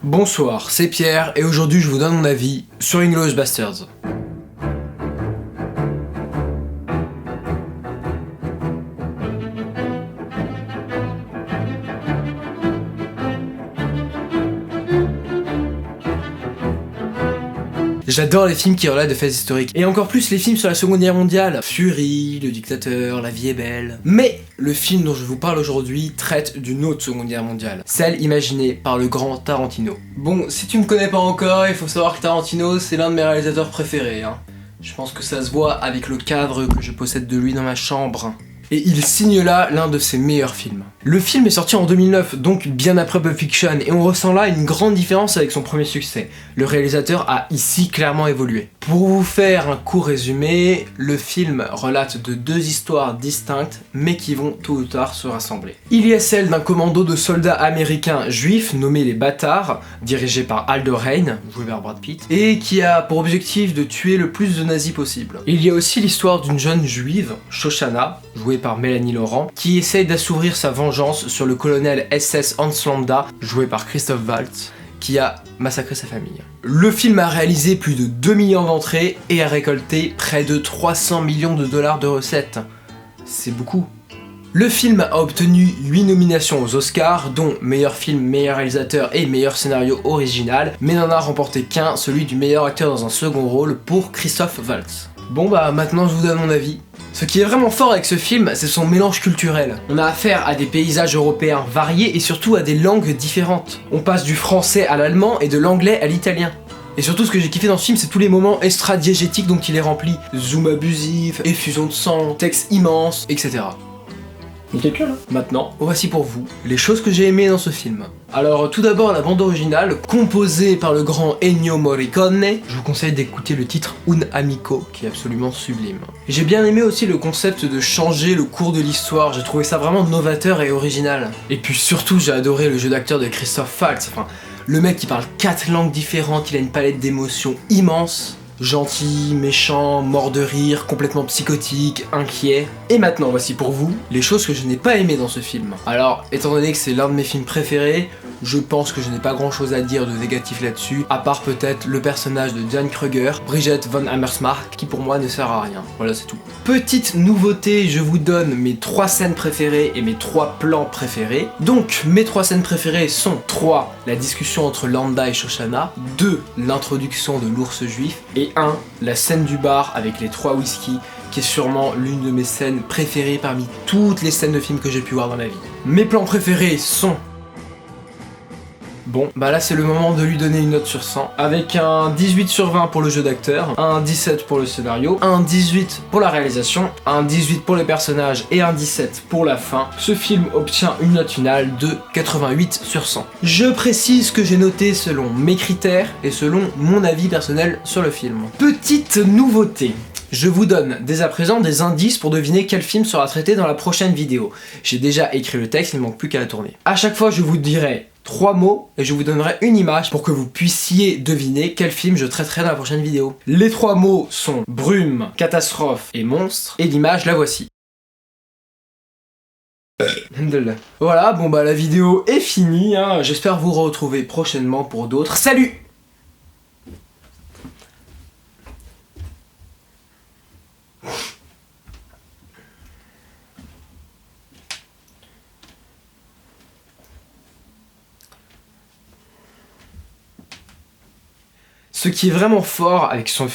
Bonsoir, c'est Pierre et aujourd'hui je vous donne mon avis sur Inglourious Basterds. J'adore les films qui relatent de faits historiques, et encore plus les films sur la Seconde Guerre mondiale. Fury, Le Dictateur, La Vie est belle. Mais le film dont je vous parle aujourd'hui traite d'une autre Seconde Guerre mondiale, celle imaginée par le grand Tarantino. Bon, si tu me connais pas encore, il faut savoir que Tarantino c'est l'un de mes réalisateurs préférés. Je pense que ça se voit avec le cadre que je possède de lui dans ma chambre. Et il signe là l'un de ses meilleurs films. Le film est sorti en 2009, donc bien après Pulp Fiction, et on ressent là une grande différence avec son premier succès. Le réalisateur a ici clairement évolué. Pour vous faire un court résumé, le film relate de deux histoires distinctes, mais qui vont tôt ou tard se rassembler. Il y a celle d'un commando de soldats américains juifs nommés les Bâtards, dirigé par Aldo Raine, joué par Brad Pitt, et qui a pour objectif de tuer le plus de nazis possible. Il y a aussi l'histoire d'une jeune juive, Shoshana, jouée par Mélanie Laurent, qui essaye d'assouvir sa vengeance sur le colonel SS Hans Landa, joué par Christoph Waltz, qui a massacré sa famille. Le film a réalisé plus de 2 millions d'entrées et a récolté près de 300 millions de dollars de recettes. C'est beaucoup. Le film a obtenu 8 nominations aux Oscars, dont meilleur film, meilleur réalisateur et meilleur scénario original, mais n'en a remporté qu'un, celui du meilleur acteur dans un second rôle pour Christoph Waltz. Bon bah maintenant je vous donne mon avis. Ce qui est vraiment fort avec ce film, c'est son mélange culturel. On a affaire à des paysages européens variés et surtout à des langues différentes. On passe du français à l'allemand et de l'anglais à l'italien. Et surtout ce que j'ai kiffé dans ce film, c'est tous les moments extra-diégétiques dont il est rempli. Zoom abusif, effusion de sang, texte immense, etc. Maintenant, voici pour vous les choses que j'ai aimées dans ce film. Alors tout d'abord la bande originale, composée par le grand Ennio Morricone. Je vous conseille d'écouter le titre Un Amico, qui est absolument sublime. J'ai bien aimé aussi le concept de changer le cours de l'histoire, j'ai trouvé ça vraiment novateur et original. Et puis surtout j'ai adoré le jeu d'acteur de Christoph Waltz, le mec qui parle 4 langues différentes, il a une palette d'émotions immense. Gentil, méchant, mort de rire, complètement psychotique, inquiet. Et maintenant, voici pour vous les choses que je n'ai pas aimées dans ce film. Alors, étant donné que c'est l'un de mes films préférés, je pense que je n'ai pas grand chose à dire de négatif là-dessus, à part peut-être le personnage de Diane Kruger, Bridget von Hammersmark, qui pour moi ne sert à rien. Voilà, c'est tout. Petite nouveauté, je vous donne mes 3 scènes préférées et mes 3 plans préférés. Donc, mes 3 scènes préférées sont 3. La discussion entre Landa et Shoshana, 2. L'introduction de l'ours juif, et 1. La scène du bar avec les 3 whisky, qui est sûrement l'une de mes scènes préférées parmi toutes les scènes de films que j'ai pu voir dans ma vie. Mes plans préférés sont... Bon, bah là c'est le moment de lui donner une note sur 100, avec un 18 sur 20 pour le jeu d'acteur, un 17 pour le scénario, un 18 pour la réalisation, un 18 pour les personnages et un 17 pour la fin. Ce film obtient une note finale de 88 sur 100. Je précise que j'ai noté selon mes critères et selon mon avis personnel sur le film. Petite nouveauté. Je vous donne dès à présent des indices pour deviner quel film sera traité dans la prochaine vidéo. J'ai déjà écrit le texte, il ne manque plus qu'à la tourner. A chaque fois je vous dirai 3 mots et je vous donnerai une image pour que vous puissiez deviner quel film je traiterai dans la prochaine vidéo. Les 3 mots sont brume, catastrophe et monstre, et l'image la voici. Voilà, bon bah la vidéo est finie, j'espère vous retrouver prochainement pour d'autres. Salut! Ce qui est vraiment fort avec son...